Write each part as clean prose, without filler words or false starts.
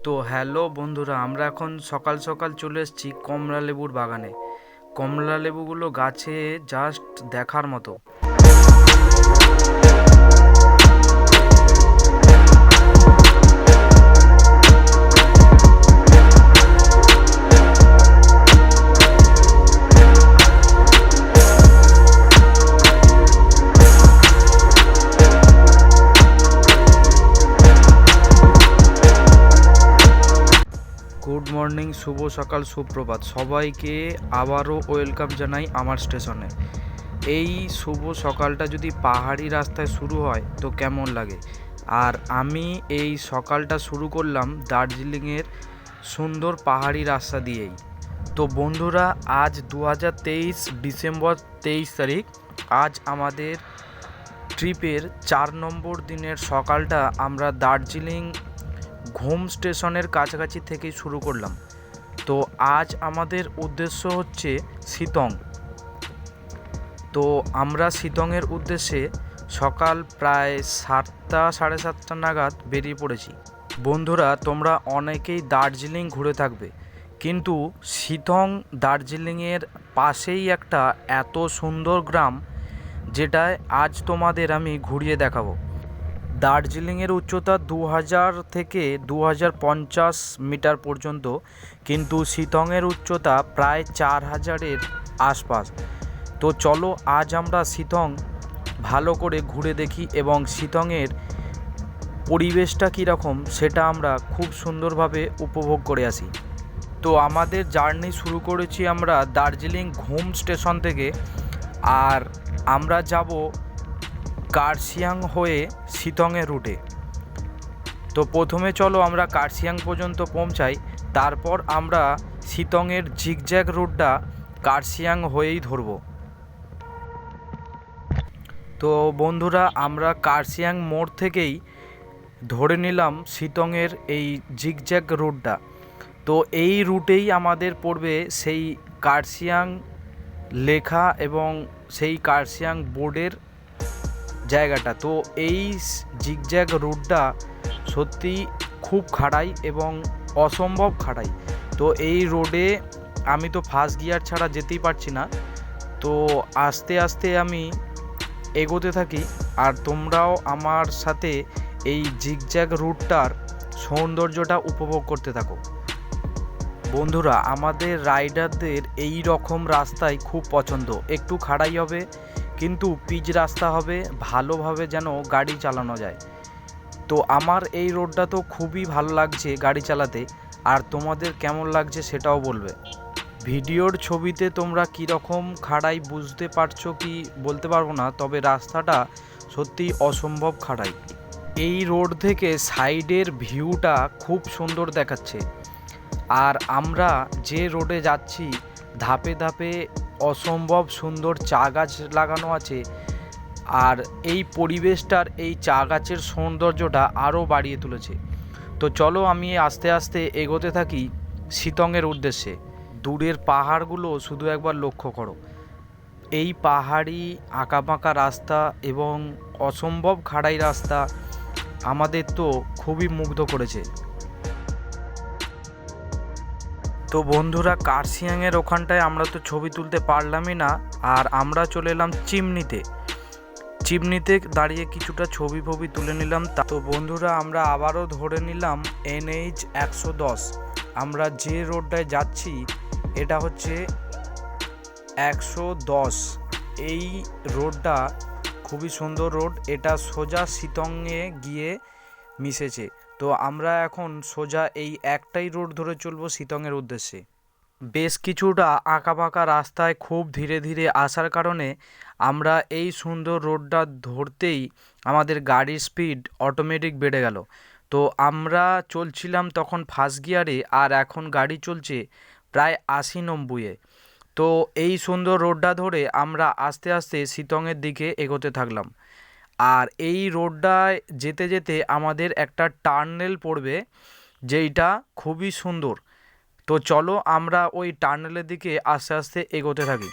তো হ্যালো বন্ধুরা, আমরা এখন সকাল সকাল চলে এসেছি কমলা লেবুর বাগানে। কমলা লেবুগুলো গাছে জাস্ট দেখার মতো। গুড মর্নিং, শুভ সকাল, সুপ্রভাত সবাইকে। আবারও ওয়েলকাম জানাই আমার স্টেশনে। এই শুভ সকালটা যদি পাহাড়ি রাস্তায় শুরু হয় তো কেমন লাগে। আর আমি এই সকালটা শুরু করলাম দার্জিলিংয়ের সুন্দর পাহাড়ি রাস্তা দিয়েই। তো বন্ধুরা, আজ 2023 ডিসেম্বর 23 তারিখ। আজ আমাদের ট্রিপের 4 নম্বর দিনের সকালটা আমরা দার্জিলিং ঘুম স্টেশনের কাছাকাছি থেকেই শুরু করলাম। তো আজ আমাদের উদ্দেশ্য হচ্ছে শিতং। তো আমরা শিতংয়ের উদ্দেশ্যে সকাল প্রায় 7টা সাড়ে 7টা নাগাদ বেরিয়ে পড়েছি। বন্ধুরা, তোমরা অনেকেই দার্জিলিং ঘুরে থাকবে, কিন্তু শিতং দার্জিলিংয়ের পাশেই একটা এত সুন্দর গ্রাম, যেটায় আজ তোমাদের আমি ঘুরিয়ে দেখাবো। দার্জিলিংয়ের উচ্চতা 2000 থেকে 2050 মিটার পর্যন্ত, কিন্তু শিতংয়ের উচ্চতা প্রায় 4000-এর আশপাশ। তো চলো আজ আমরা শিতং ভালো করে ঘুরে দেখি এবং শিতংয়ের পরিবেশটা কীরকম সেটা আমরা খুব সুন্দরভাবে উপভোগ করে আসি। তো আমাদের জার্নি শুরু করেছি আমরা দার্জিলিং ঘুম স্টেশন থেকে, আর আমরা যাব কার্শিয়াং হয়ে শিতংয়ের রুটে। তো প্রথমে চলো আমরা কার্শিয়াং পর্যন্ত পৌঁছাই, তারপর আমরা শিতংয়ের জিগজ্যাগ রুটটা কার্শিয়াং হয়েই ধরব। তো বন্ধুরা, আমরা কার্শিয়াং মোড় থেকেই ধরে নিলাম শিতংয়ের এই জিগজ্যাগ রুটটা। তো এই রুটেই আমাদের পড়বে সেই কার্শিয়াং লেখা এবং সেই কার্শিয়াং বোর্ডের জায়গাটা। তো এই জিগজ্যাগ রুটটা সত্যি খুব খাড়াই এবং অসম্ভব খাড়াই। তো এই রোডে আমি তো ফার্স্ট গিয়ার ছাড়া যেতেই পারছি না। তো আস্তে আস্তে আমি এগোতে থাকি, আর তোমরাও আমার সাথে এই জিগজ্যাগ রুটটার সৌন্দর্যটা উপভোগ করতে থাকো। বন্ধুরা, আমাদের রাইডারদের এই রকম রাস্তায় খুব পছন্দ। একটু খাড়াই হবে, কিন্তু পিচ রাস্তা হবে, ভালোভাবে যেন গাড়ি চালানো যায়। তো আমার এই রোডটা তো খুবই ভালো লাগছে গাড়ি চালাতে। আর তোমাদের কেমন লাগছে সেটাও বলবে। ভিডিওর ছবিতে তোমরা কীরকম খাড়াই বুঝতে পারছো কি বলতে পারবো না, তবে রাস্তাটা সত্যি অসম্ভব খাড়াই। এই রোড থেকে সাইডের ভিউটা খুব সুন্দর দেখাচ্ছে। আর আমরা যে রোডে যাচ্ছি ধাপে ধাপে অসম্ভব সুন্দর চা গাছ লাগানো আছে, আর এই পরিবেশটার এই চা গাছের সৌন্দর্যটা আরও বাড়িয়ে তুলেছে। তো চলো আমি আস্তে আস্তে এগোতে থাকি শিতংয়ের উদ্দেশ্যে। দূরের পাহাড়গুলো শুধু একবার লক্ষ্য করো। এই পাহাড়ি আঁকাবাঁকা রাস্তা এবং অসম্ভব খাড়াই রাস্তা আমাদের তো খুবই মুগ্ধ করেছে। তো বন্ধুরা, কার্শিয়াংয়ের ওখানটায় আমরা তো ছবি তুলতে পারলামই না, আর আমরা চলে এলাম চিমনিতে দাঁড়িয়ে কিছুটা ছবি তুলে নিলাম। তো বন্ধুরা, আমরা আবারও ধরে নিলাম NH 110। আমরা যে রোডটায় যাচ্ছি এটা হচ্ছে 110। এই রোডটা খুবই সুন্দর রোড, এটা সোজা শিতংয়ে গিয়ে মিশেছে। তো আমরা এখন সোজা এই একটাই রোড ধরে চলবো শিতংয়ের উদ্দেশ্যে। বেশ কিছুটা আঁকাবাঁকা রাস্তায় খুব ধীরে ধীরে আসার কারণে আমরা এই সুন্দর রোডটা ধরতেই আমাদের গাড়ির স্পিড অটোমেটিক বেড়ে গেল। তো আমরা চলছিলাম তখন ফার্স্ট গিয়ারে, আর এখন গাড়ি চলছে প্রায় 80-90-এ। তো এই সুন্দর রোডটা ধরে আমরা আস্তে আস্তে শিতংয়ের দিকে এগোতে থাকলাম। আর এই রোডটায় যেতে যেতে আমাদের একটা টার্নেল পড়বে, যেইটা খুবই সুন্দর। তো চলো আমরা ওই টার্নেলের দিকে আস্তে আস্তে এগোতে থাকি।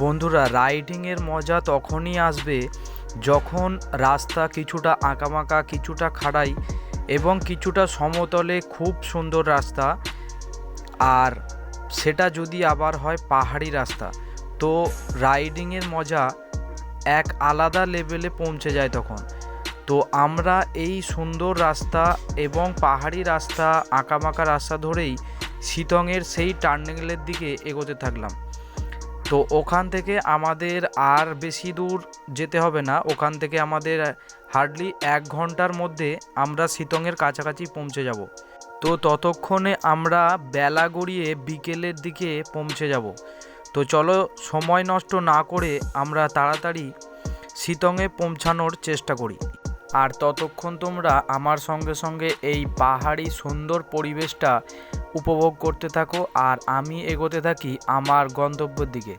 বন্ধুরা, রাইডিংয়ের মজা তখনই আসবে যখন রাস্তা কিছুটা আঁকাবাঁকা, কিছুটা খাড়াই এবং কিছুটা সমতলে, খুব সুন্দর রাস্তা। আর সেটা যদি আবার হয় পাহাড়ি রাস্তা, তো রাইডিংয়ের মজা এক আলাদা লেভেলে পৌঁছে যায় তখন। তো আমরা এই সুন্দর রাস্তা এবং পাহাড়ি রাস্তা, আঁকাবাঁকা রাস্তা ধরেই শিতংয়ের সেই টার্নিংয়ের দিকে এগোতে থাকলাম। তো ওখান থেকে আমাদের আর বেশি দূর যেতে হবে না, ওখান থেকে আমাদের হার্ডলি 1 ঘন্টার মধ্যে আমরা শিতংয়ের কাছাকাছি পৌঁছে যাব। তো ততক্ষণে আমরা বেলা গড়িয়ে বিকেলের দিকে পৌঁছে যাব। তো চলো, সময় নষ্ট না করে আমরা তাড়াতাড়ি শিতংয়ে পৌঁছানোর চেষ্টা করি। আর ততক্ষণ তোমরা আমার সঙ্গে সঙ্গে এই পাহাড়ি সুন্দর পরিবেশটা উপভোগ করতে থাকো, আর আমি এগোতে থাকি আমার গন্তব্যের দিকে।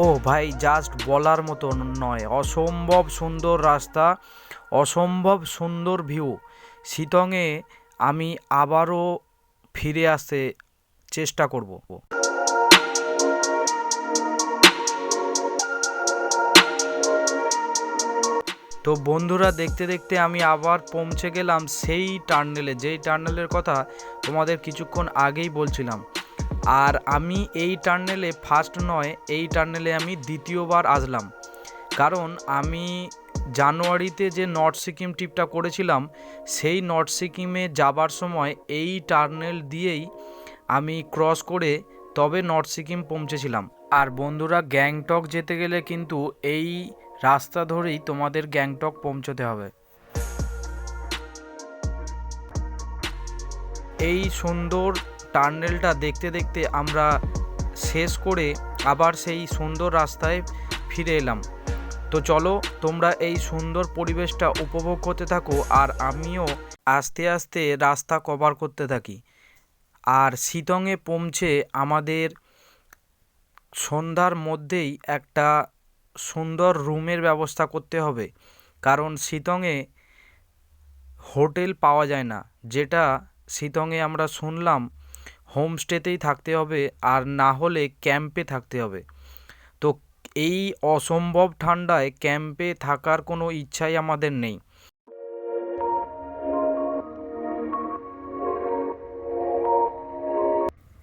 ও ভাই, জাস্ট বলার মতো নয়, অসম্ভব সুন্দর রাস্তা, অসম্ভব সুন্দর ভিউ। শিতংয়ে আমি আবারও ফিরে আসতে চেষ্টা করব। তো বন্ধুরা, দেখতে দেখতে আমি আবার পৌঁছে গেলাম সেই টার্নেলে, যেই টার্নেলের কথা তোমাদের কিছুক্ষণ আগেই বলছিলাম। আর আমি এই টার্নেলে ফার্স্ট নয়, এই টার্নেলে আমি দ্বিতীয়বার আসলাম। কারণ আমি জানুয়ারিতে যে নর্থ সিকিম ট্রিপটা করেছিলাম, সেই নর্থ সিকিমে যাবার সময় এই টার্নেল দিয়েই আমি ক্রস করে তবে নর্থ সিকিম পৌঁছেছিলাম। আর বন্ধুরা, গ্যাংটক যেতে গেলে কিন্তু এই রাস্তা ধরেই তোমাদের গ্যাংটক পৌঁছতে হবে। এই সুন্দর টার্নেলটা দেখতে দেখতে আমরা শেষ করে আবার সেই সুন্দর রাস্তায় ফিরে এলাম। তো চলো, তোমরা এই সুন্দর পরিবেশটা উপভোগ করতে থাকো, আর আমিও আস্তে আস্তে রাস্তা কভার করতে থাকি। আর শিতংয়ে পৌঁছে আমাদের সন্ধ্যার মধ্যেই একটা সুন্দর রুমের ব্যবস্থা করতে হবে, কারণ শিতংয়ে হোটেল পাওয়া যায় না। যেটা শিতংয়ে আমরা শুনলাম হোমস্টেতেই থাকতে হবে, আর না হলে ক্যাম্পে থাকতে হবে। তো এই অসম্ভব ঠান্ডায় ক্যাম্পে থাকার কোনো ইচ্ছাই আমাদের নেই।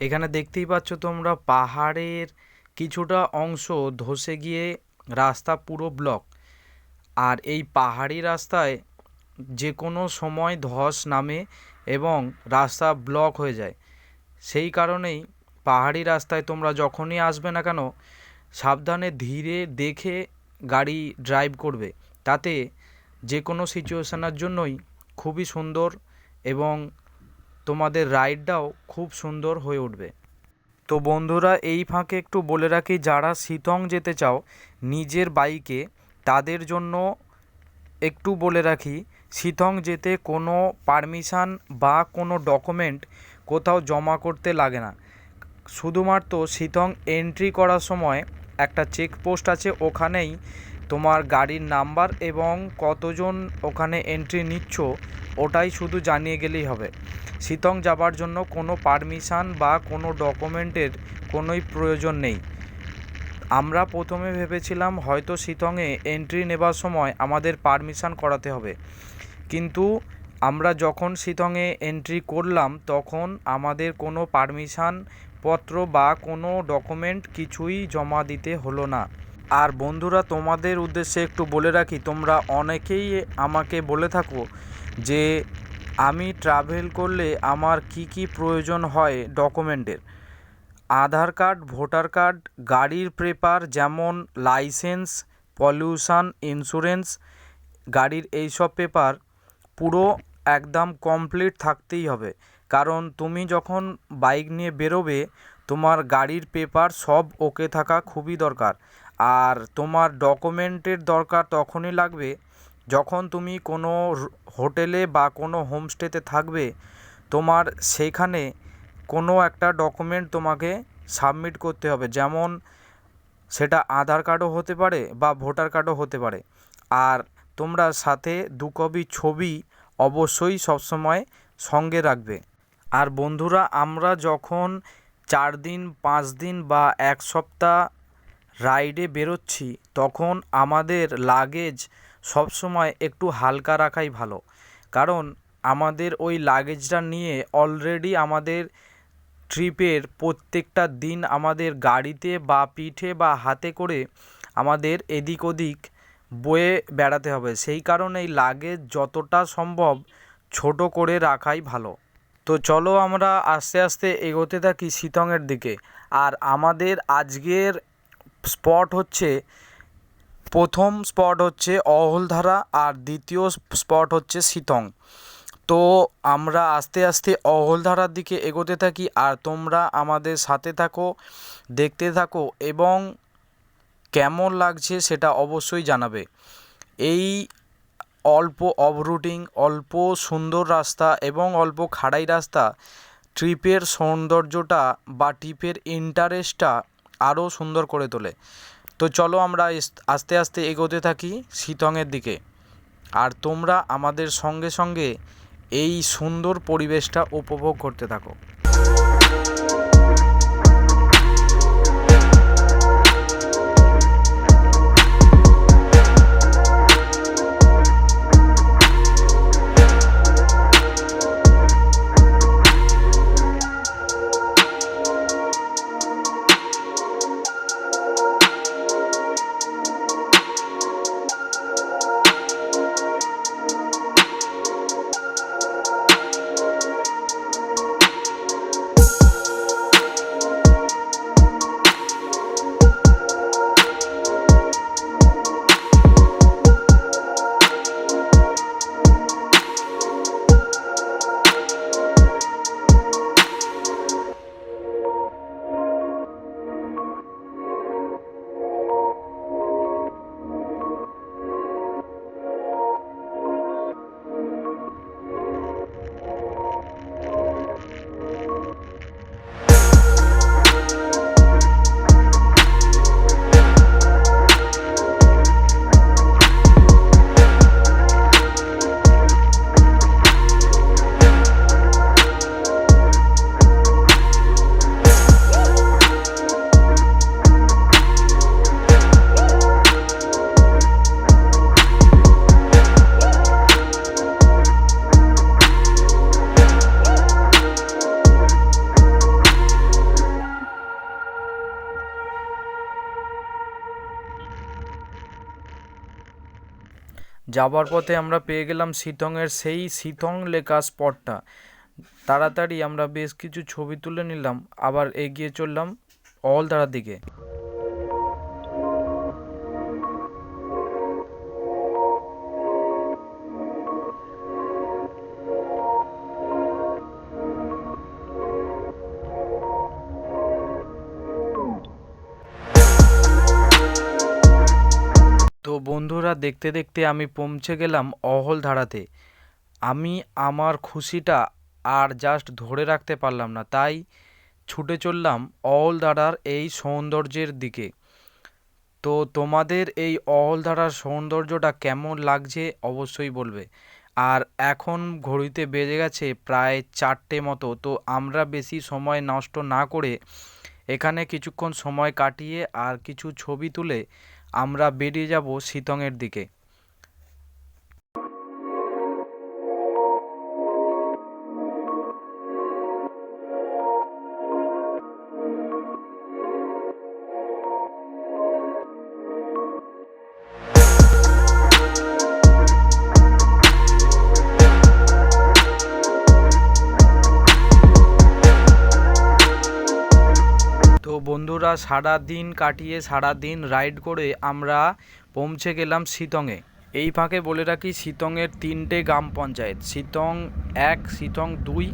এখানে দেখতেই পাচ্ছ তোমরা, পাহাড়ের কিছুটা অংশ ধসে গিয়ে রাস্তা পুরো ব্লক। আর এই পাহাড়ি রাস্তায় যে কোনো সময় ধস নামে এবং রাস্তা ব্লক হয়ে যায়। সেই কারণেই পাহাড়ি রাস্তায় তোমরা যখনই আসবে না কেন, সাবধানে ধীরে দেখে গাড়ি ড্রাইভ করবে, তাতে যে কোনো সিচুয়েশনের জন্যই খুবই সুন্দর এবং তোমাদের রাইডটাও খুব সুন্দর হয়ে উঠবে। তো বন্ধুরা, এই ফাঁকে একটু বলে রাখি, যারা শিতং যেতে চাও নিজের বাইকে, তাদের জন্য একটু বলে রাখি, শিতং যেতে কোনো পারমিশন বা কোনো ডকুমেন্ট কোথাও জমা করতে লাগে না। শুধুমাত্র শিতং এন্ট্রি করার সময় একটা চেকপোস্ট আছে, ওখানেই তোমার গাড়ির নাম্বার এবং কতজন ওখানে এন্ট্রি নিচ্ছ ওটাই শুধু জানিয়ে গেলেই হবে। শিতং যাবার জন্য কোনো পারমিশন বা কোনো ডকুমেন্টের কোনোই প্রয়োজন নেই। আমরা প্রথমে ভেবেছিলাম হয়তো শিতংয়ে এন্ট্রি নেবার সময় আমাদের পারমিশন করাতে হবে, কিন্তু আমরা যখন শিতংয়ে এন্ট্রি করলাম তখন আমাদের কোনো পারমিশন পত্র বা কোনো ডকুমেন্ট কিছুই জমা দিতে হলো না। আর বন্ধুরা, তোমাদের উদ্দেশ্যে একটু বলে রাখি, তোমরা অনেকেই আমাকে বলে থাকো যে আমি ট্রাভেল করলে আমার কি কি প্রয়োজন হয় ডকুমেন্টের। আধার কার্ড, ভোটার কার্ড, গাড়ির পেপার যেমন লাইসেন্স, পলিউশন ইন্স্যুরেন্স, গাড়ির এই সব পেপার পুরো একদম কমপ্লিট থাকতেই হবে। কারণ তুমি যখন বাইক নিয়ে বেরোবে তোমার গাড়ির পেপার সব ওকে থাকা খুবই দরকার। আর তোমার ডকুমেন্টের দরকার তখনই লাগবে যখন তুমি কোনো হোটেলে বা কোনো হোমস্টেতে থাকবে, তোমার সেইখানে কোনো একটা ডকুমেন্ট তোমাকে সাবমিট করতে হবে, যেমন সেটা আধার কার্ডও হতে পারে বা ভোটার কার্ডও হতে পারে। আর তোমরা সাথে 2 কপি ছবি অবশ্যই সবসময় সঙ্গে রাখবে। আর বন্ধুরা, আমরা যখন 4 দিন 5 দিন বা 1 সপ্তাহ রাইডে বেরোচ্ছি তখন আমাদের লাগেজ সবসময় একটু হালকা রাখাই ভালো। কারণ আমাদের ওই লাগেজটা নিয়ে অলরেডি আমাদের ট্রিপের প্রত্যেকটা দিন আমাদের গাড়িতে বা পিঠে বা হাতে করে আমাদের এদিক ওদিক বয়ে বেড়াতে হবে। সেই কারণে এই লাগেজ যতটা সম্ভব ছোট করে রাখাই ভালো। তো চলো আমরা আস্তে আস্তে এগোতে থাকি শিতংয়ের দিকে। আর আমাদের আজকের স্পট হচ্ছে, প্রথম স্পট হচ্ছে অহলধারা আর দ্বিতীয় স্পট হচ্ছে শিতং। তো আমরা আস্তে আস্তে অহলধারার দিকে এগোতে থাকি আর তোমরা আমাদের সাথে থাকো, দেখতে থাকো এবং কেমন লাগছে সেটা অবশ্যই জানাবে। এই অল্প অফরুটিং, অল্প সুন্দর রাস্তা এবং অল্প খাড়াই রাস্তা ট্রিপের সৌন্দর্যটা বা ট্রিপের ইন্টারেস্টটা আরও সুন্দর করে তোলে। তো চলো আমরা আস্তে আস্তে এগোতে থাকি শিতংয়ের দিকে, আর তোমরা আমাদের সঙ্গে সঙ্গে এই সুন্দর পরিবেশটা উপভোগ করতে থাকো। যাবার পথে আমরা পেয়ে গেলাম শিতংয়ের সেই শিতং লেখা স্পটটা। তাড়াতাড়ি আমরা বেশ কিছু ছবি তুলে নিলাম, আবার এগিয়ে চললাম অহলধারার দিকে। তো বন্ধুরা, দেখতে দেখতে আমি পৌঁছে গেলাম অহলধারাতে। আমি আমার খুশিটা আর জাস্ট ধরে রাখতে পারলাম না, তাই ছুটে চললাম অহলধারার এই সৌন্দর্যের দিকে। তো তোমাদের এই অহলধারার সৌন্দর্যটা কেমন লাগছে অবশ্যই বলবে। আর এখন ঘড়িতে বেজে গেছে প্রায় 4টে মতো। তো আমরা বেশি সময় নষ্ট না করে এখানে কিছুক্ষণ সময় কাটিয়ে আর কিছু ছবি তুলে আমরা বেরিয়ে যাব শিতংয়ের দিকে। তো বন্ধুরা, সারা দিন কাটিয়ে সারা দিন রাইড করে আমরা পৌঁছে গেলাম সিতংয়ে। এই ফাঁকে বলে রাখি, সিতংয়ের 3টে গ্রাম পঞ্চায়েত, সিতং 1, সিতং 2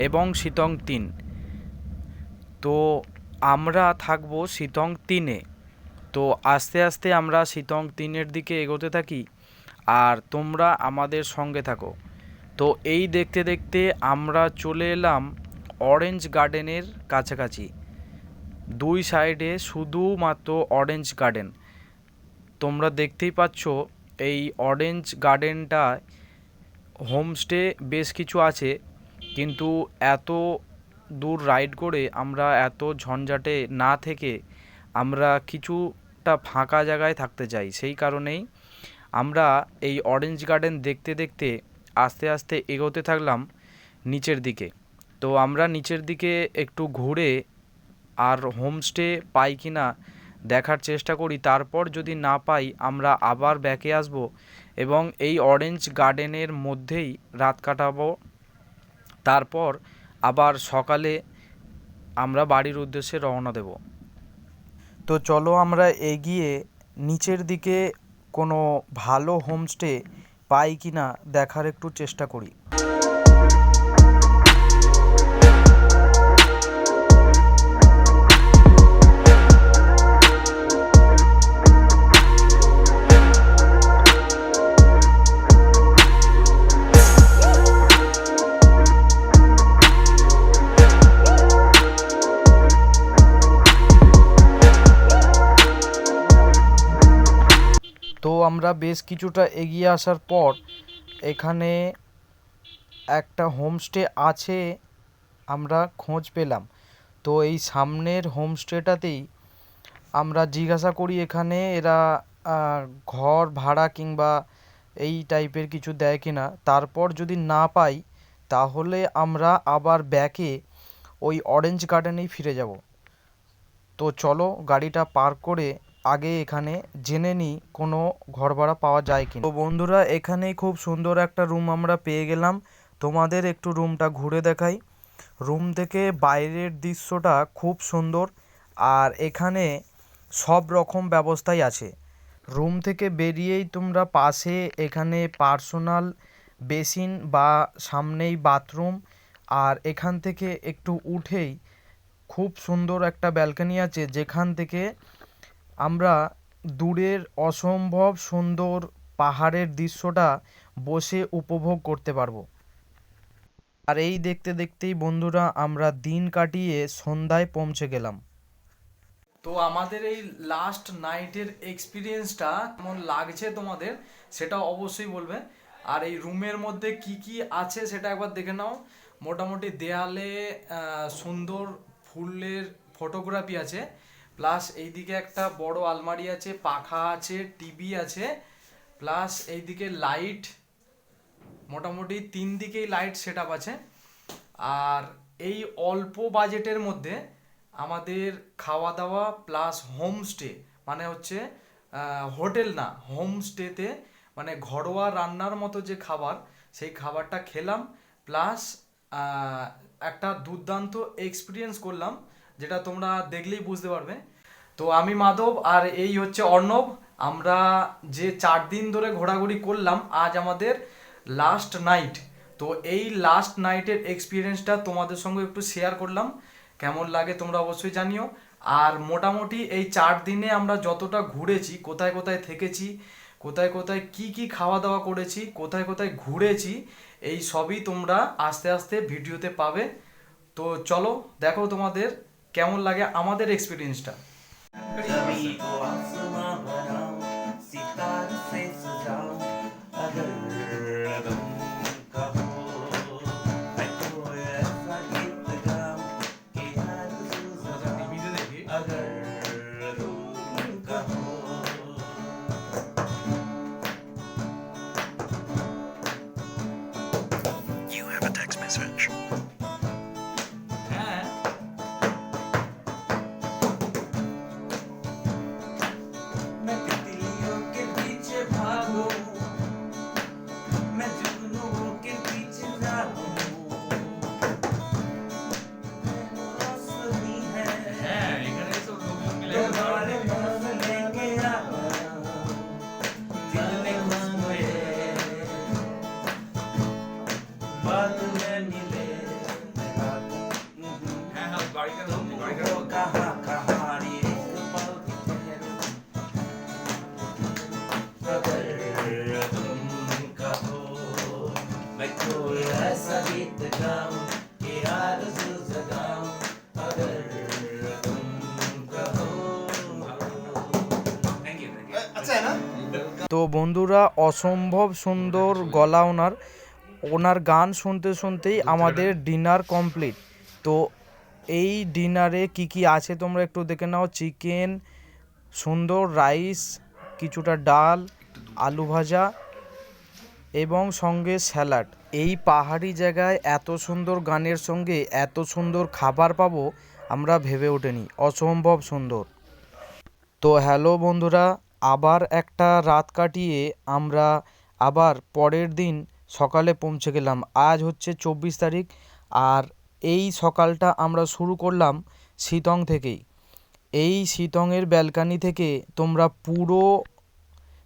এবং সিতং 3। তো আমরা থাকবো সিতং 3-এ। তো আস্তে আস্তে আমরা সিতং 3-এর দিকে এগোতে থাকি, আর তোমরা আমাদের সঙ্গে থাকো। তো এই দেখতে দেখতে আমরা চলে এলাম অরেঞ্জ গার্ডেনের কাছাকাছি। 2 সাইডে শুধুমাত্র অরেঞ্জ গার্ডেন। তোমরা দেখতেই পাচ্ছ এই অরেঞ্জ গার্ডেনটা হোমস্টে বেশ কিছু আছে, কিন্তু এত দূর রাইড করে আমরা এত ঝঞ্ঝাটে না থেকে আমরা কিছুটা ফাঁকা জায়গায় থাকতে চাই। সেই কারণেই আমরা এই অরেঞ্জ গার্ডেন দেখতে দেখতে আস্তে আস্তে এগোতে থাকলাম নিচের দিকে। তো আমরা নিচের দিকে একটু ঘুরে আর হোমস্টে পাই কি না দেখার চেষ্টা করি। তারপর যদি না পাই আমরা আবার ব্যাকে আসব এবং এই অরেঞ্জ গার্ডেনের মধ্যেই রাত কাটাবো। তারপর আবার সকালে আমরা বাড়ির উদ্দেশ্যে রওনা দেব। তো চলো আমরা এগিয়ে নিচের দিকে কোনো ভালো হোমস্টে পাই কি না দেখার একটু চেষ্টা করি। তো আমরা বেশ কিছুটা এগিয়ে আসার পর এখানে একটা হোমস্টে আছে আমরা খোঁজ পেলাম। তো এই সামনের হোমস্টেটাতেই আমরা জিজ্ঞাসা করি এখানে এরা ঘর ভাড়া কিংবা এই টাইপের কিছু দেয় কি না। তারপর যদি না পাই তাহলে আমরা আবার ব্যাকে ওই অরেঞ্জ গার্ডেনেই ফিরে যাব। তো চলো গাড়িটা পার্ক করে আগে এখানে জেনে নিই কোনো ঘর ভাড়া পাওয়া যায় কি না। তো বন্ধুরা, এখানেই খুব সুন্দর একটা রুম আমরা পেয়ে গেলাম। তোমাদের একটু রুমটা ঘুরে দেখাই। রুম থেকে বাইরের দৃশ্যটা খুব সুন্দর, আর এখানে সব রকম ব্যবস্থাই আছে। রুম থেকে বেরিয়েই তোমরা পাশে এখানে পার্সোনাল বেসিন বা সামনেই বাথরুম, আর এখান থেকে একটু উঠেই খুব সুন্দর একটা ব্যালকনি আছে, যেখান থেকে আমরা দূরের অসম্ভব সুন্দর পাহাড়ের দৃশ্যটা বসে উপভোগ করতে পারবো। আর এই দেখতে দেখতেই বন্ধুরা আমরা দিন কাটিয়ে সন্ধ্যায় পৌঁছে গেলাম। তো আমাদের এই লাস্ট নাইটের এক্সপিরিয়েন্সটা কেমন লাগছে তোমাদের সেটা অবশ্যই বলবে। আর এই রুমের মধ্যে কি কি আছে সেটা একবার দেখে নাও। মোটামুটি দেয়ালে সুন্দর ফুলের ফটোগ্রাফি আছে, প্লাস এইদিকে একটা বড় আলমারি আছে, পাখা আছে, টিভি আছে, প্লাস এইদিকে লাইট, মোটামুটি 3 দিকেই লাইট সেট আপ আছে। আর এই অল্প বাজেটের মধ্যে আমাদের খাওয়া দাওয়া প্লাস হোমস্টে, মানে হচ্ছে হোটেল না, হোমস্টেতে মানে ঘরোয়া রান্নার মতো যে খাবার, সেই খাবারটা খেলাম, প্লাস একটা দুর্দান্ত এক্সপিরিয়েন্স করলাম, যেটা তোমরা দেখলেই বুঝতে পারবে। তো আমি মাধব আর এই হচ্ছে অর্ণব। আমরা যে 4 দিন ধরে ঘোরাঘুরি করলাম, আজ আমাদের লাস্ট নাইট। তো এই লাস্ট নাইটের এক্সপিরিয়েন্সটা তোমাদের সঙ্গে একটু শেয়ার করলাম। কেমন লাগে তোমরা অবশ্যই জানিও। আর মোটামুটি এই 4 দিনে আমরা যতটা ঘুরেছি, কোথায় কোথায় থেকেছি, কোথায় কোথায় কি কি খাওয়া দাওয়া করেছি, কোথায় কোথায় ঘুরেছি, এই সবই তোমরা আস্তে আস্তে ভিডিওতে পাবে। তো চলো দেখো তোমাদের কেমন লাগে আমাদের এক্সপিরিয়েন্সটা। जमी को आसमां बनाऊं, सितारे से सजाऊं, अगर तुम कहो मैं कोई ऐसा गीत गाऊं कि हर सुजाऊं, अगर तुम कहो। You have a text message. तुमको कहाँ कहानी एक पल भी ठहरूं, अगर तुम कहो मैं कोई ऐसा गीत गाऊं कि आरज़ू जगाऊं, अगर तुम कहो। थैंक यू अच्छा है ना? তো বন্ধুরা অসম্ভব সুন্দর গলা ওনার গান শুনতে শুনতেই আমাদের ডিনার কমপ্লিট। তো এই ডিনারে কি কি আছে তোমরা একটু দেখে নাও। চিকেন, সুন্দর রাইস, কিছুটা ডাল, আলু ভাজা এবং সঙ্গে স্যালাড। এই পাহাড়ি জায়গায় এত সুন্দর গানের সঙ্গে এত সুন্দর খাবার পাবো আমরা ভেবে ওঠেনি, অসম্ভব সুন্দর। তো হ্যালো বন্ধুরা, আবার একটা রাত কাটিয়ে আমরা আবার পরের দিন সকালে পৌঁছে গেলাম। আজ হচ্ছে 24 তারিখ, আর এই সকালটা আমরা শুরু করলাম শিতং থেকেই। এই শিতংয়ের ব্যালকানি থেকে তোমরা পুরো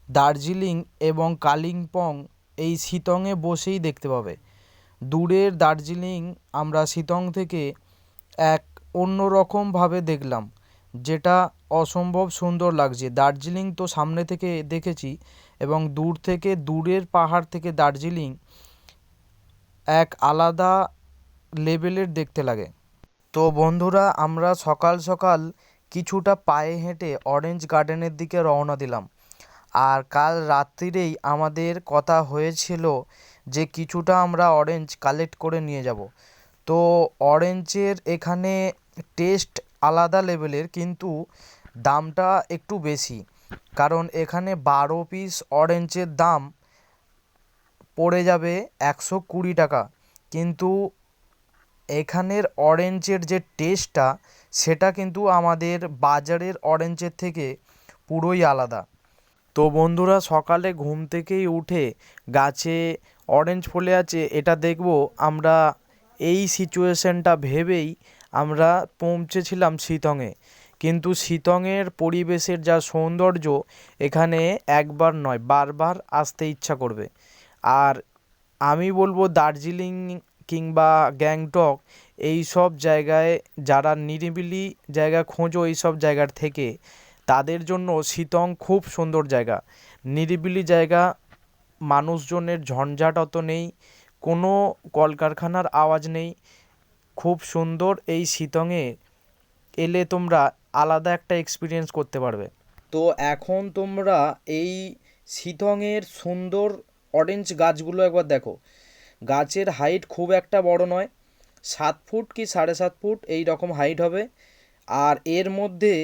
দার্জিলিং এবং কালিম্পং এই শিতংয়ে বসেই দেখতে পাবে। দূরের দার্জিলিং আমরা শিতং থেকে এক অন্যরকমভাবে দেখলাম, যেটা অসম্ভব সুন্দর লাগছে। দার্জিলিং তো সামনে থেকে দেখেছি, এবং দূর থেকে, দূরের পাহাড় থেকে দার্জিলিং এক আলাদা লেভেলের দেখতে লাগে। তো বন্ধুরা আমরা সকাল সকাল কিছুটা পায়ে হেঁটে অরেঞ্জ গার্ডেনের দিকে রওনা দিলাম। আর কাল রাত্রিরেই আমাদের কথা হয়েছিল যে কিছুটা আমরা অরেঞ্জ কালেক্ট করে নিয়ে যাব। তো অরেঞ্জের এখানে টেস্ট আলাদা লেভেলের, কিন্তু দামটা একটু বেশি, কারণ এখানে 12 পিস অরেঞ্জের দাম পড়ে যাবে 120 টাকা। কিন্তু এখানের অরেঞ্জের যে টেস্টটা, সেটা কিন্তু আমাদের বাজারের অরেঞ্জের থেকে পুরোই আলাদা। তো বন্ধুরা সকালে ঘুম থেকেই উঠে গাছে অরেঞ্জ ফলে আছে এটা দেখব আমরা, এই সিচুয়েশনটা ভেবেই আমরা পৌঁছেছিলাম শিতংয়ে। কিন্তু শিতংয়ের পরিবেশের যা সৌন্দর্য, এখানে একবার নয় বারবার আসতে ইচ্ছা করবে। আর আমি বলবো দার্জিলিং কিংবা গ্যাংটক এই সব জায়গায় যারা নিরিবিলি জায়গা খোঁজো এই সব জায়গার থেকে, তাদের জন্য শিতং খুব সুন্দর জায়গা। নিরিবিলি জায়গা, মানুষজনের ঝঞ্ঝাট অত নেই, কোনো কলকারখানার আওয়াজ নেই, খুব সুন্দর। এই শিতংয়ে এলে তোমরা আলাদা একটা এক্সপিরিয়েন্স করতে পারবে। তো এখন তোমরা এই শিতংয়ের সুন্দর অরেঞ্জ গাছগুলো একবার দেখো। গাছের হাইট খুব একটা বড় নয়, 7 ফুট কি 7.5 ফুট এই রকম হাইট হবে। আর এর মধ্যে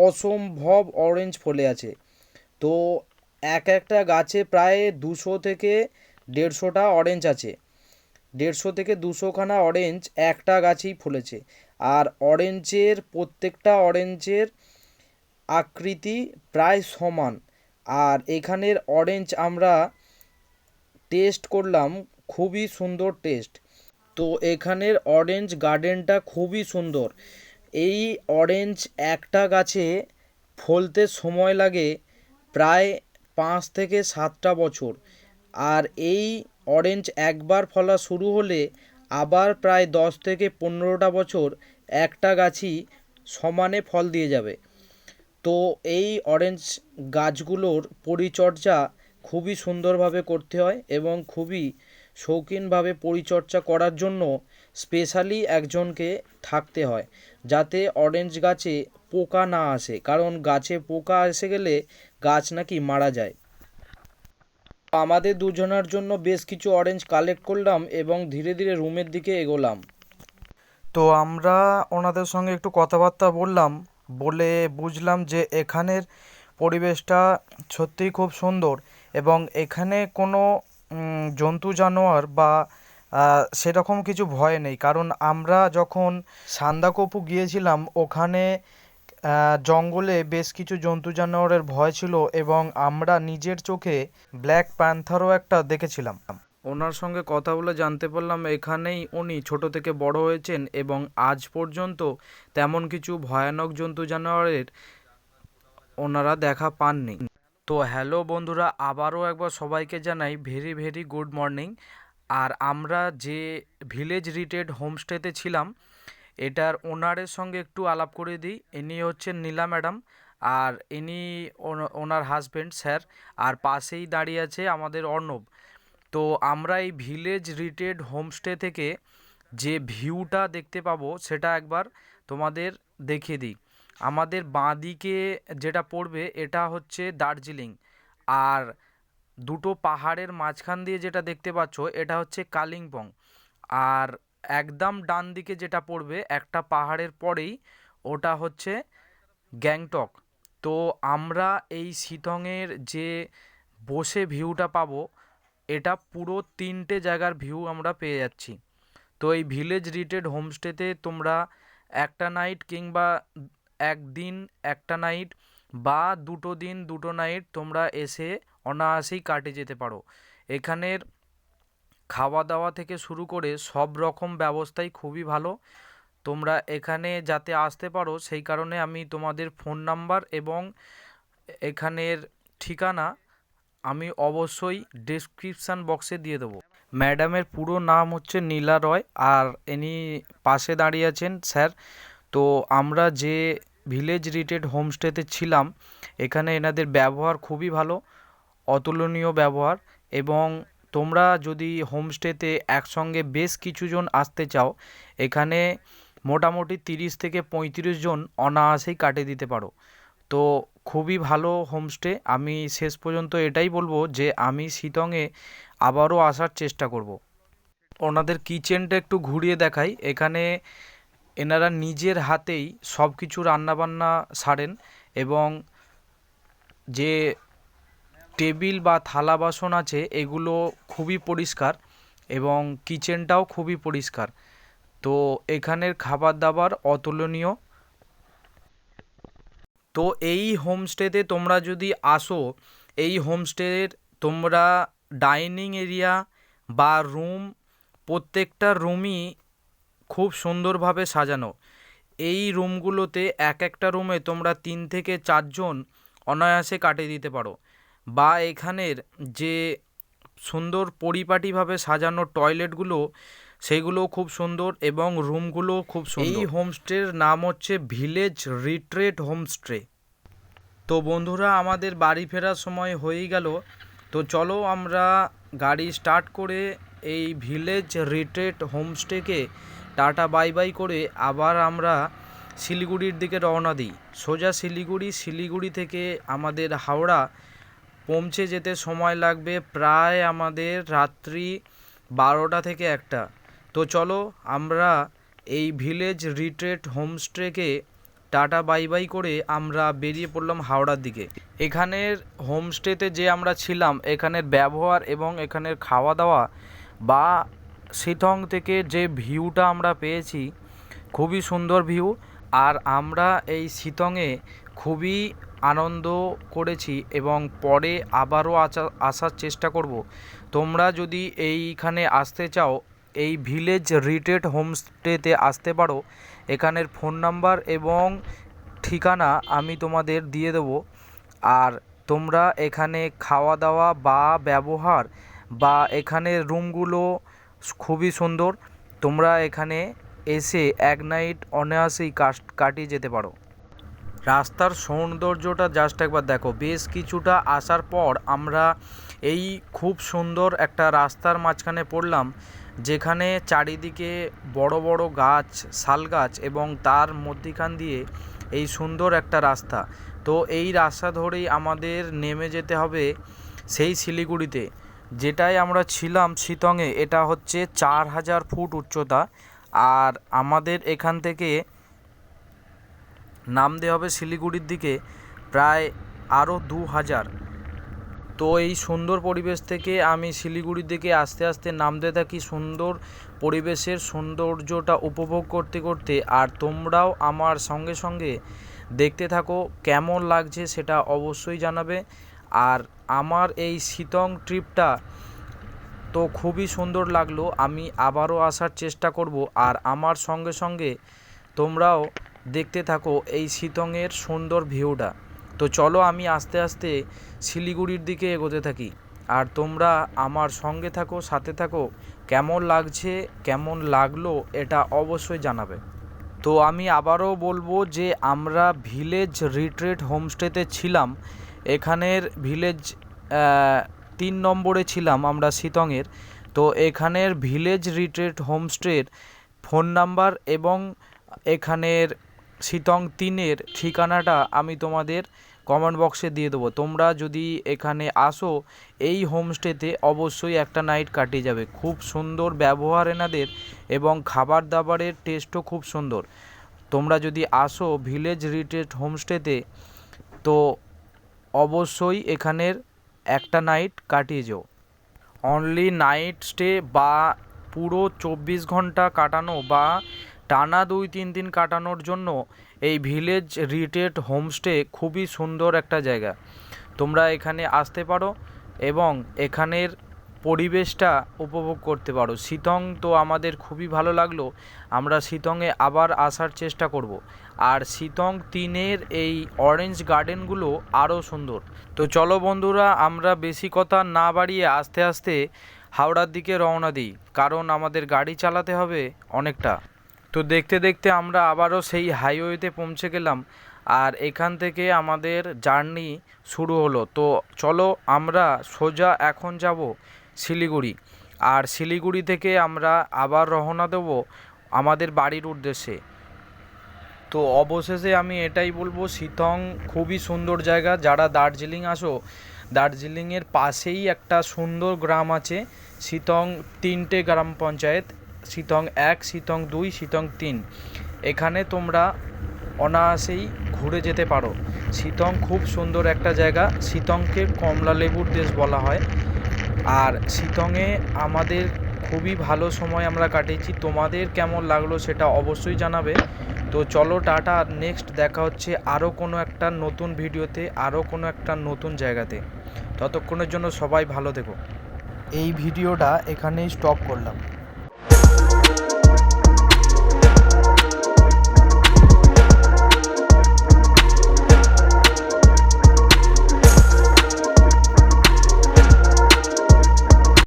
অসম্ভব অরেঞ্জ ফলে আছে। তো একটা গাছে প্রায় 200 থেকে 150টা অরেঞ্জ আছে। 150 থেকে 200খানা অরেঞ্জ একটা গাছেই ফলেছে। আর অরেঞ্জের প্রত্যেকটা অরেঞ্জের আকৃতি প্রায় সমান। আর এখানের অরেঞ্জ আমরা টেস্ট করলাম, খুবই সুন্দর টেস্ট। তো এখানের অরেঞ্জ গার্ডেনটা খুবই সুন্দর। এই অরেঞ্জ একটা গাছে ফলতে সময় লাগে প্রায় 5 থেকে 7টা বছর। আর এই অরেঞ্জ একবার ফলা শুরু হলে আবার প্রায় 10 থেকে 15টা বছর একটা গাছই সমানে ফল দিয়ে যাবে। তো এই অরেঞ্জ গাছগুলোর পরিচর্যা খুবই সুন্দরভাবে করতে হয়, এবং খুবই শৌখিনভাবে পরিচর্যা করার জন্য স্পেশালি একজনকে থাকতে হয়, যাতে অরেঞ্জ গাছে পোকা না আসে, কারণ গাছে পোকা এসে গেলে গাছ নাকি মারা যায়। আমাদের দুজনের জন্য বেশ কিছু অরেঞ্জ কালেক্ট করলাম এবং ধীরে ধীরে রুমের দিকে এগোলাম। তো আমরা ওনাদের সঙ্গে একটু কথাবার্তা বললাম, বলে বুঝলাম যে এখানের পরিবেশটা সত্যিই খুব সুন্দর, এবং এখানে কোনো জন্তু জানোয়ার বা সেরকম কিছু ভয় নেই। কারণ আমরা যখন সান্দাকফু গিয়েছিলাম, ওখানে জঙ্গলে বেশ কিছু জন্তু জানোয়ারের ভয় ছিল, এবং আমরা নিজের চোখে ব্ল্যাক প্যান্থারও একটা দেখেছিলাম। ওনার সঙ্গে কথা বলে জানতে পারলাম এখানেই উনি ছোট থেকে বড় হয়েছেন, এবং আজ পর্যন্ত তেমন কিছু ভয়ানক জন্তু জানোয়ারের ওনারা দেখা পাননি। তো হ্যালো বন্ধুরা, আবারও একবার সবাইকে জানাই ভেরি ভেরি গুড মর্নিং। আর আমরা যে ভিলেজ রিট্রিট হোমস্টেতে ছিলাম, এটার ওনারের সঙ্গে একটু আলাপ করে দিই। ইনি হচ্ছেন নীলা ম্যাডাম, আর ইনি ওনার হাজবেন্ড স্যার, আর পাশেই দাঁড়িয়ে আছে আমাদের অর্ণব। তো আমরা এই ভিলেজ রিট্রিট হোমস্টে থেকে যে ভিউটা দেখতে পাবো সেটা একবার তোমাদের দেখিয়ে দিই। আমাদের বাঁদিকে যেটা পড়বে এটা হচ্ছে দার্জিলিং, আর দুটো পাহাড়ের মাঝখান দিয়ে যেটা দেখতে পাচ্ছ এটা হচ্ছে কালিম্পং, আর একদম ডান দিকে যেটা পড়বে একটা পাহাড়ের পরেই ওটা হচ্ছে গ্যাংটক। তো আমরা এই শিলংয়ের যে বসে ভিউটা পাবো, এটা পুরো 3টে জায়গার ভিউ আমরা পেয়ে যাচ্ছি। তো এই ভিলেজ রিট্রিট হোমস্টেতে তোমরা একটা নাইট কিংবা একদিন একটা নাইট বা 2 দিন 2 নাইট তোমরা এসে অনায়াসেই কাটিয়ে যেতে পারো। এখানের খাওয়া দাওয়া থেকে শুরু করে সব রকম ব্যবস্থাই খুবই ভালো। তোমরা এখানে যাতে আসতে পারো সেই কারণে আমি তোমাদের ফোন নাম্বার এবং এখানের ঠিকানা আমি অবশ্যই ডেসক্রিপশান বক্সে দিয়ে দেবো। ম্যাডামের পুরো নাম হচ্ছে নীলা রয়, আর ইনি পাশে দাঁড়িয়ে আছেন স্যার। তো আমরা যে ভিলেজ রিট্রিট হোমস্টেতে ছিলাম, এখানে এনাদের ব্যবহার খুবই ভালো, অতুলনীয় ব্যবহার। এবং তোমরা যদি হোমস্টেতে একসঙ্গে বেশ কিছুজন আসতে চাও, এখানে মোটামুটি 30 থেকে 35 জন অনায়াসেই কাটিয়ে দিতে পারো। তো খুবই ভালো হোমস্টে। আমি শেষ পর্যন্ত এটাই বলবো যে আমি শিলংয়ে আবারও আসার চেষ্টা করব। ওনাদের কিচেনটা একটু ঘুরিয়ে দেখাই। এখানে এনারা নিজের হাতেই সব কিছু রান্নাবান্না সারেন, এবং যে টেবিল বা থালা বাসন আছে এগুলো খুবই পরিষ্কার, এবং কিচেনটাও খুবই পরিষ্কার। তো এখানের খাবার দাবার অতুলনীয়। তো এই হোমস্টেতে তোমরা যদি আসো, এই হোমস্টের তোমরা ডাইনিং এরিয়া বা রুম, প্রত্যেকটা রুমই খুব সুন্দরভাবে সাজানো। এই রুমগুলোতে এক একটা রুমে তোমরা 3 থেকে 4 জন অনায়াসে কাটিয়ে দিতে পারো। বা এখানের যে সুন্দর পরিপাটিভাবে সাজানো টয়লেটগুলো, সেগুলোও খুব সুন্দর এবং রুমগুলোও খুব সুন্দর। এই হোমস্টের নাম হচ্ছে ভিলেজ রিট্রিট হোমস্টে। তো বন্ধুরা, আমাদের বাড়ি ফেরার সময় হয়েই গেল। তো চলো আমরা গাড়ি স্টার্ট করে এই ভিলেজ রিট্রিট হোমস্টেকে টাটা বাই বাই করে আবার আমরা শিলিগুড়ির দিকে রওনা দিই। সোজা শিলিগুড়ি থেকে আমাদের হাওড়া পৌঁছে যেতে সময় লাগবে প্রায় আমাদের রাত্রি 12টা থেকে 1টা। তো চলো আমরা এই ভিলেজ রিট্রিট হোমস্টেকে টাটা বাই বাই করে আমরা বেরিয়ে পড়লাম হাওড়ার দিকে। এখানের হোমস্টেতে যে আমরা ছিলাম, এখানের ব্যবহার এবং এখানের খাওয়া দাওয়া বা শিলং থেকে যে ভিউটা আমরা পেয়েছি, খুবই সুন্দর ভিউ। আর আমরা এই শিলংয়ে খুবই আনন্দ করেছি এবং পরে আবারও আসার চেষ্টা করব। তোমরা যদি এইখানে আসতে চাও, এই ভিলেজ রিট্রিট হোমস্টেতে আসতে পারো। এখানের ফোন নাম্বার এবং ঠিকানা আমি তোমাদের দিয়ে দেবো। আর তোমরা এখানে খাওয়া দাওয়া বা ব্যবহার বা এখানের রুমগুলো খুবই সুন্দর। তোমরা এখানে এসে এক নাইট অনায়াসেই কাটিয়ে যেতে পারো। রাস্তার সৌন্দর্যটা জাস্ট একবার দেখো। বেশ কিছুটা আসার পর আমরা এই খুব সুন্দর একটা রাস্তার মাঝখানে পড়লাম, যেখানে চারিদিকে বড় বড় গাছ, শাল গাছ, এবং তার মধ্যিখান দিয়ে এই সুন্দর একটা রাস্তা। তো এই রাস্তা ধরেই আমাদের নেমে যেতে হবে সেই শিলিগুড়িতে, যেটাই আমরা ছিলাম শিলংয়ে। এটা হচ্ছে 4000 ফুট উচ্চতা, আর আমাদের এখান থেকে নামতে হবে শিলিগুড়ির দিকে প্রায় আরও 2000। তো এই সুন্দর পরিবেশ থেকে আমি শিলিগুড়ির দিকে আস্তে আস্তে নামতে থাকি, সুন্দর পরিবেশের সৌন্দর্যটা উপভোগ করতে করতে। আর তোমরাও আমার সঙ্গে সঙ্গে দেখতে থাকো, কেমন লাগছে সেটা অবশ্যই জানাবে। আর আমার এই শিলং ট্রিপটা তো খুবই সুন্দর লাগলো। আমি আবারও আসার চেষ্টা করব, আর আমার সঙ্গে সঙ্গে তোমরাও দেখতে থাকো এই শিলংয়ের সুন্দর ভিউটা। তো চলো আমি আস্তে আস্তে শিলিগুড়ির দিকে এগোতে থাকি, আর তোমরা আমার সঙ্গে থাকো, সাথে থাকো। কেমন লাগছে, কেমন লাগলো এটা অবশ্যই জানাবে। তো আমি আবারও বলবো যে আমরা ভিলেজ রিট্রিট হোমস্টেতে ছিলাম। এখানের ভিলেজ 3 নম্বরে ছিলাম আমরা শিতংয়ের। তো এখানের ভিলেজ রিট্রিট হোমস্টের ফোন নাম্বার এবং এখানের শিতং 3-এর ঠিকানাটা আমি তোমাদের কমেন্ট বক্সে দিয়ে দেবো। তোমরা যদি এখানে আসো এই হোমস্টেতে অবশ্যই একটা নাইট কাটিয়ে যাবে। খুব সুন্দর ব্যবহার এনাদের এবং খাবার দাবারের টেস্টও খুব সুন্দর। তোমরা যদি আসো ভিলেজ রিট্রিট হোমস্টেতে তো অবশ্যই এখানের একটা নাইট কাটিয়ে যাও। অনলি নাইট স্টে বা পুরো 24 ঘন্টা কাটানো বা টানা 2-3 দিন কাটানোর জন্য এই ভিলেজ রিট্রিট হোমস্টে খুবই সুন্দর একটা জায়গা। তোমরা এখানে আসতে পারো এবং এখানের পরিবেশটা উপভোগ করতে পারো। শিতং তো আমাদের খুবই ভালো লাগলো, আমরা শিতংয়ে আবার আসার চেষ্টা করব। আর শিতং 3-এর এই অরেঞ্জ গার্ডেনগুলো আরও সুন্দর। তো চলো বন্ধুরা, আমরা বেশি কথা না বাড়িয়ে আস্তে আস্তে হাওড়ার দিকে রওনা দিই, কারণ আমাদের গাড়ি চালাতে হবে অনেকটা। তো দেখতে দেখতে আমরা আবারও সেই হাইওয়েতে পৌঁছে গেলাম আর এখান থেকে আমাদের জার্নি শুরু হলো। তো চলো আমরা সোজা এখন যাব শিলিগুড়ি, আর শিলিগুড়ি থেকে আমরা আবার রওনা দেব আমাদের বাড়ির উদ্দেশ্যে। তো অবশেষে আমি এটাই বলবো, শিতং খুবই সুন্দর জায়গা। যারা দার্জিলিং আসো, দার্জিলিংয়ের পাশেই একটা সুন্দর গ্রাম আছে শিতং, 3টে গ্রাম পঞ্চায়েত, শিতং 1, শিতং 2, শিতং 3। এখানে তোমরা অনায়াসেই ঘুরে যেতে পারো। শিতং খুব সুন্দর একটা জায়গা। শিতংকে কমলা লেবুর দেশ বলা হয়। আর শিতংয়ে আমাদের খুবই ভালো সময় আমরা কাটিয়েছি। তোমাদের কেমন লাগলো সেটা অবশ্যই জানাবে। তো চলো টাটা, নেক্সট দেখা হচ্ছে আরও কোনো একটা নতুন ভিডিওতে, আরও কোনো একটা নতুন জায়গাতে। ততক্ষণের জন্য সবাই ভালো থেকো। এই ভিডিওটা এখানেই স্টপ করলাম।